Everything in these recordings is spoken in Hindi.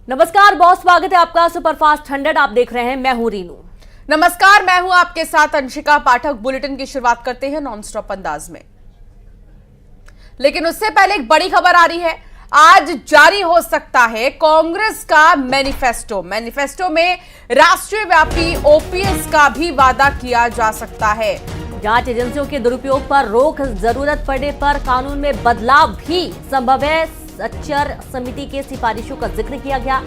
नमस्कार बहुत स्वागत है आपका सुपरफास्ट 100। आप देख रहे हैं, मैं हूं रीनू। नमस्कार, मैं हूं आपके साथ अंशिका पाठक। बुलेटिन की शुरुआत करते हैं नॉनस्टॉप अंदाज में, लेकिन उससे पहले एक बड़ी खबर आ रही है। आज जारी हो सकता है कांग्रेस का मैनिफेस्टो में राष्ट्रीय व्यापी ओपीएस का भी वादा किया जा सकता है। जांच एजेंसियों के दुरुपयोग पर रोक, जरूरत पड़ने पर कानून में बदलाव भी संभव है। सच्चर समिति के सिफारिशों का जिक्र किया गया।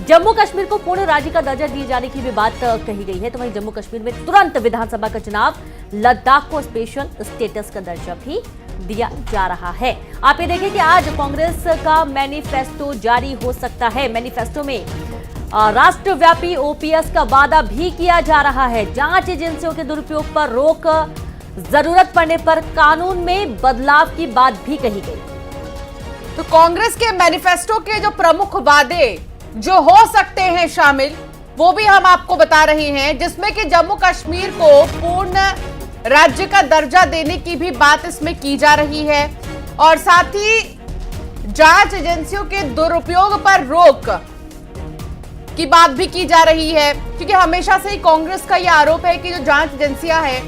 जम्मू कश्मीर को पूर्ण राज्य का दर्जा दिए जाने की भी बात कही गई है। तो वहीं जम्मू कश्मीर में तुरंत विधानसभा का चुनाव, लद्दाख को स्पेशल स्टेटस का दर्जा भी दिया जा रहा है। आप ये देखिए कि आज कांग्रेस का मैनिफेस्टो जारी हो सकता है। मैनिफेस्टो में राष्ट्रव्यापी ओपीएस का वादा भी किया जा रहा है। जांच एजेंसियों के दुरुपयोग पर रोक, जरूरत पड़ने पर कानून में बदलाव की बात भी कही गई। तो कांग्रेस के मैनिफेस्टो के जो प्रमुख वादे जो हो सकते हैं शामिल, वो भी हम आपको बता रहे हैं, जिसमें कि जम्मू कश्मीर को पूर्ण राज्य का दर्जा देने की भी बात इसमें की जा रही है और साथ ही जांच एजेंसियों के दुरुपयोग पर रोक की बात भी की जा रही है, क्योंकि हमेशा से ही कांग्रेस का यह आरोप है कि जो जांच एजेंसियां हैं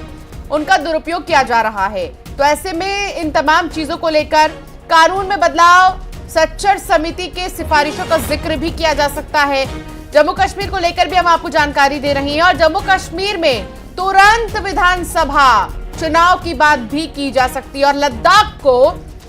उनका दुरुपयोग किया जा रहा है। तो ऐसे में इन तमाम चीजों को लेकर कानून में बदलाव, सच्चर समिति के सिफारिशों का जिक्र भी किया जा सकता है। जम्मू कश्मीर को लेकर भी हम आपको जानकारी दे रहे हैं और जम्मू कश्मीर में तुरंत विधानसभा चुनाव की बात भी की जा सकती है और लद्दाख को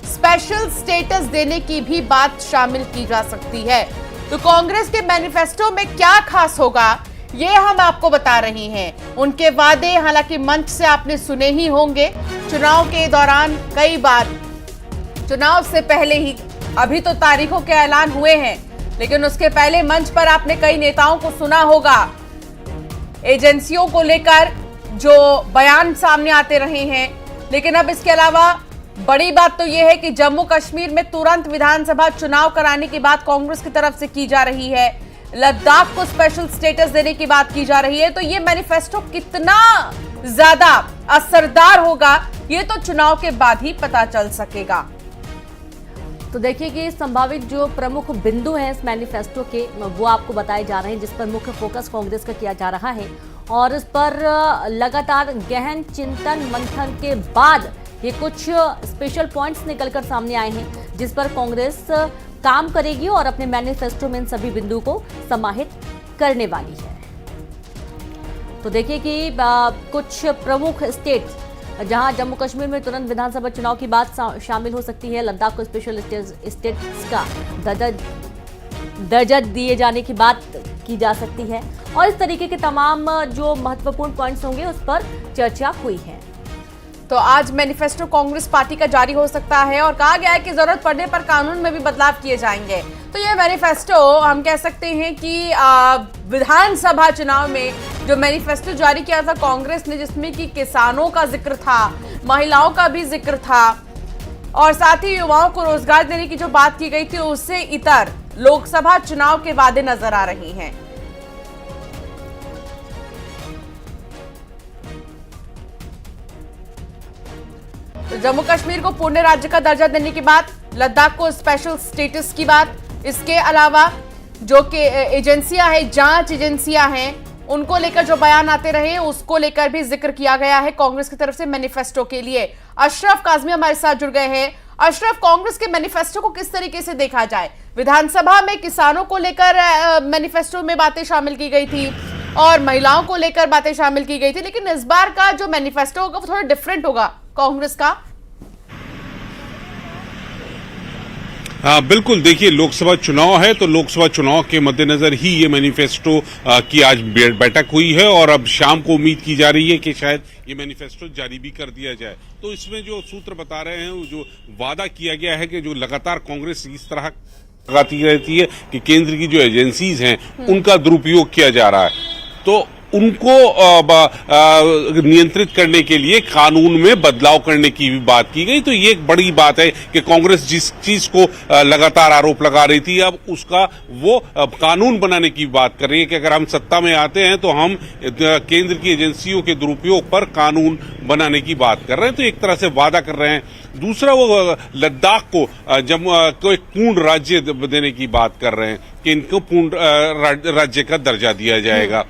स्पेशल स्टेटस देने की भी बात शामिल की जा सकती है। तो कांग्रेस के मैनिफेस्टो में क्या खास होगा, ये हम आपको बता रहे हैं। उनके वादे हालांकि मंच से आपने सुने ही होंगे चुनाव के दौरान कई बार। चुनाव से पहले ही, अभी तो तारीखों के ऐलान हुए हैं, लेकिन उसके पहले मंच पर आपने कई नेताओं को सुना होगा। एजेंसियों को लेकर जो बयान सामने आते रहे हैं, लेकिन अब इसके अलावा बड़ी बात तो यह है कि जम्मू कश्मीर में तुरंत विधानसभा चुनाव कराने की बात कांग्रेस की तरफ से की जा रही है। लद्दाख को स्पेशल स्टेटस देने की बात की जा रही है। तो ये मैनिफेस्टो कितना ज्यादा असरदार होगा, ये तो चुनाव के बाद ही पता चल सकेगा। तो देखिए कि संभावित जो प्रमुख बिंदु हैं इस मैनिफेस्टो के, वो आपको बताए जा रहे हैं, जिस पर मुख्य फोकस कांग्रेस का किया जा रहा है और इस पर लगातार गहन चिंतन मंथन के बाद ये कुछ स्पेशल पॉइंट्स निकलकर सामने आए हैं, जिस पर कांग्रेस काम करेगी और अपने मैनिफेस्टो में इन सभी बिंदुओं को समाहित करने वाली है। तो देखिए कि कुछ प्रमुख स्टेट्स जहां जम्मू कश्मीर में तुरंत विधानसभा चुनाव की बात शामिल हो सकती है, लद्दाख को स्पेशल स्टेटस का दर्जा दिए जाने की बात की जा सकती है और इस तरीके के तमाम जो महत्वपूर्ण पॉइंट्स होंगे उस पर चर्चा हुई है। तो आज मैनिफेस्टो कांग्रेस पार्टी का जारी हो सकता है और कहा गया है कि जरूरत पड़ने पर कानून में भी बदलाव किए जाएंगे। तो ये मैनिफेस्टो हम कह सकते हैं कि विधानसभा चुनाव में जो मैनिफेस्टो जारी किया था कांग्रेस ने, जिसमें कि किसानों का जिक्र था, महिलाओं का भी जिक्र था और साथ ही युवाओं को रोजगार देने की जो बात की गई थी, उससे इतर लोकसभा चुनाव के वादे नजर आ रहे हैं। तो जम्मू कश्मीर को पूर्ण राज्य का दर्जा देने की बात, लद्दाख को स्पेशल स्टेटस की बात, इसके अलावा जो कि एजेंसियां हैं, जांच एजेंसियां हैं, उनको लेकर जो बयान आते रहे उसको लेकर भी जिक्र किया गया है कांग्रेस की तरफ से मैनिफेस्टो के लिए। अशरफ काजमी हमारे साथ जुड़ गए हैं। अशरफ, कांग्रेस के मैनिफेस्टो को किस तरीके से देखा जाए? विधानसभा में किसानों को लेकर मैनिफेस्टो में बातें शामिल की गई थी और महिलाओं को लेकर बातें शामिल की गई थी, लेकिन इस बार का जो मैनिफेस्टो होगा वो थोड़ा डिफरेंट होगा कांग्रेस का। हाँ बिल्कुल, देखिए लोकसभा चुनाव है तो लोकसभा चुनाव के मद्देनजर ही ये मैनिफेस्टो की आज बैठक हुई है और अब शाम को उम्मीद की जा रही है कि शायद ये मैनिफेस्टो जारी भी कर दिया जाए। तो इसमें जो सूत्र बता रहे हैं, जो वादा किया गया है कि जो लगातार कांग्रेस इस तरह लगाती रहती है कि केंद्र की जो एजेंसीज हैं उनका दुरुपयोग किया जा रहा है। तो उनको नियंत्रित करने के लिए कानून में बदलाव करने की भी बात की गई। तो ये एक बड़ी बात है कि कांग्रेस जिस चीज को लगातार आरोप लगा रही थी, अब उसका वो कानून बनाने की बात कर रही है कि अगर हम सत्ता में आते हैं तो हम केंद्र की एजेंसियों के दुरुपयोग पर कानून बनाने की बात कर रहे हैं। तो एक तरह से वादा कर रहे हैं। दूसरा, वो लद्दाख को को एक पूर्ण राज्य देने की बात कर रहे हैं कि इनको पूर्ण राज्य का दर्जा दिया जाएगा।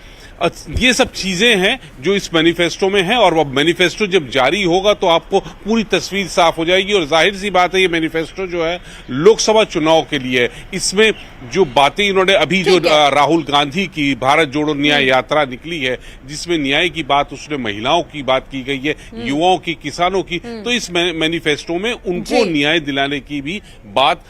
ये सब चीजें हैं जो इस मैनिफेस्टो में है, और वो मैनिफेस्टो जब जारी होगा तो आपको पूरी तस्वीर साफ हो जाएगी। और जाहिर सी बात है, ये मैनिफेस्टो जो है लोकसभा चुनाव के लिए है। इसमें जो बातें इन्होंने अभी जो राहुल गांधी की भारत जोड़ो न्याय यात्रा निकली है, जिसमें न्याय की बात, उसमें महिलाओं की बात की गई है, युवाओं की, किसानों की, तो इस मैनिफेस्टो में उनको न्याय दिलाने की भी बात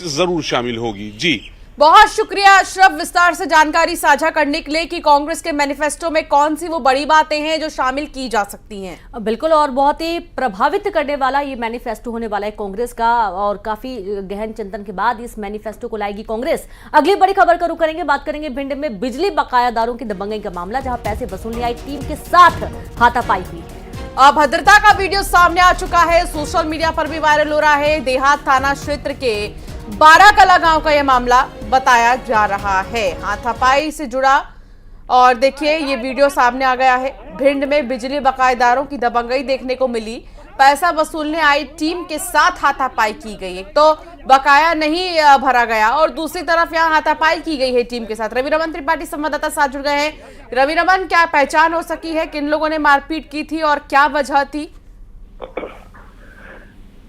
जरूर शामिल होगी। जी, बहुत शुक्रिया अशरफ, विस्तार से जानकारी साझा करने के लिए कि कांग्रेस के मैनिफेस्टो में कौन सी वो बड़ी बातें हैं जो शामिल की जा सकती हैं। बिल्कुल, और बहुत ही प्रभावित करने वाला ये मैनिफेस्टो होने वाला है कांग्रेस का, और काफी गहन चिंतन के बाद इस मैनिफेस्टो को लाएगी कांग्रेस। अगली बड़ी खबर का रुख करेंगे, बात करेंगे भिंड में बिजली बकायादारों की दबंगई का मामला, जहां पैसे वसूलने आई टीम के साथ हाथापाई हुई। अभद्रता का वीडियो सामने आ चुका है, सोशल मीडिया पर भी वायरल हो रहा है। देहात थाना क्षेत्र के 12 कला गांव का यह मामला बताया जा रहा है, हाथापाई से जुड़ा। और देखिए, ये वीडियो सामने आ गया है। भिंड में बिजली बकायेदारों की दबंगई देखने को मिली। पैसा वसूलने आई टीम के साथ हाथापाई की गई। एक तो बकाया नहीं भरा गया, और दूसरी तरफ यहाँ हाथापाई की गई है टीम के साथ। रवि रमन त्रिपाठी संवाददाता साथ जुड़ गए हैं। रवि रमन, क्या पहचान हो सकी है, किन लोगों ने मारपीट की थी और क्या वजह थी?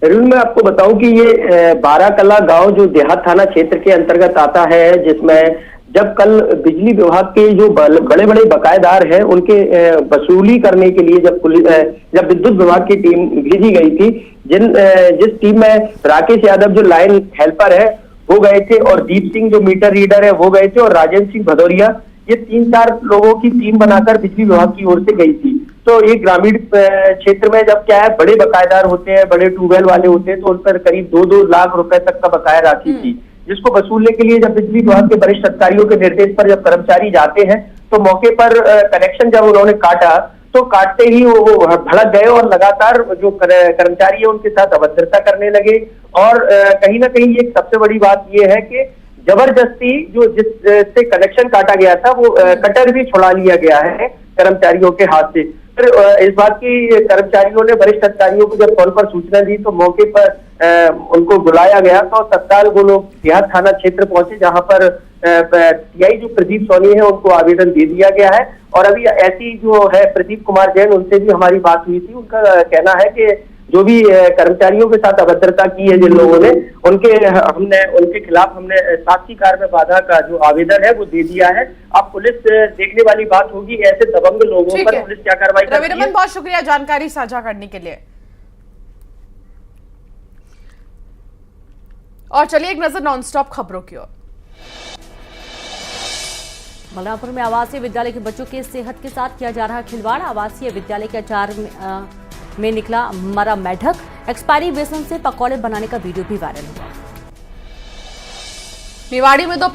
मैं आपको बताऊं कि ये 12 कला गांव जो देहात थाना क्षेत्र के अंतर्गत आता है, जिसमें जब कल बिजली विभाग के जो बड़े बड़े बकायेदार हैं उनके वसूली करने के लिए जब विद्युत विभाग की टीम भेजी गई थी, जिस टीम में राकेश यादव जो लाइन हेल्पर है वो गए थे, और दीप सिंह जो मीटर रीडर है वो गए थे, और राजेंद्र सिंह भदौरिया, ये 3-4 लोगों की टीम बनाकर बिजली विभाग की ओर से गई थी। तो ये ग्रामीण क्षेत्र में जब क्या है, बड़े बकायेदार होते हैं, बड़े ट्यूबवेल वाले होते हैं, तो उन पर करीब 2-2 लाख रुपए तक का बकाया राशि थी, जिसको वसूलने के लिए जब बिजली विभाग के वरिष्ठ अधिकारियों के निर्देश पर जब कर्मचारी जाते हैं, तो मौके पर कनेक्शन जब उन्होंने काटा, तो काटते ही वो भड़क गए और लगातार जो कर्मचारी है उनके साथ अभद्रता करने लगे। और कहीं ना कहीं एक सबसे बड़ी बात ये है कि जबरदस्ती जो जिससे कनेक्शन काटा गया था, वो कटर भी छुड़ा लिया गया है कर्मचारियों के हाथ से। फिर इस बात की कर्मचारियों ने वरिष्ठ अधिकारियों को जब फोन पर सूचना दी, तो मौके पर उनको बुलाया गया। तो तत्काल वो लोग देहात थाना क्षेत्र पहुंचे, जहां पर टीआई जो प्रदीप सोनी है उनको आवेदन दे दिया गया है। और अभी ऐसी जो है प्रदीप कुमार जैन, उनसे भी हमारी बात हुई थी। उनका कहना है कि जो भी कर्मचारियों के साथ अभद्रता की है जिन लोगों ने, उनके खिलाफ हमने साक्षीकार में बाधा का जो आवेदन है वो दे दिया है। अब पुलिस देखने वाली बात होगी ऐसे दबंग लोगों पर पुलिस क्या कार्रवाई करती है। रवि रमन, बहुत शुक्रिया जानकारी साझा करने के लिए। और चलिए एक नजर नॉनस्टॉप खबरों की ओर। बलरामपुर में आवासीय विद्यालय के बच्चों के सेहत के साथ किया जा रहा खिलवाड़। आवासीय विद्यालय के आचार्य में निकला मरा मेढक। एक्सपायरी बेसन से पकौड़े बनाने का वीडियो भी वायरल हुआ। निवाड़ी में 2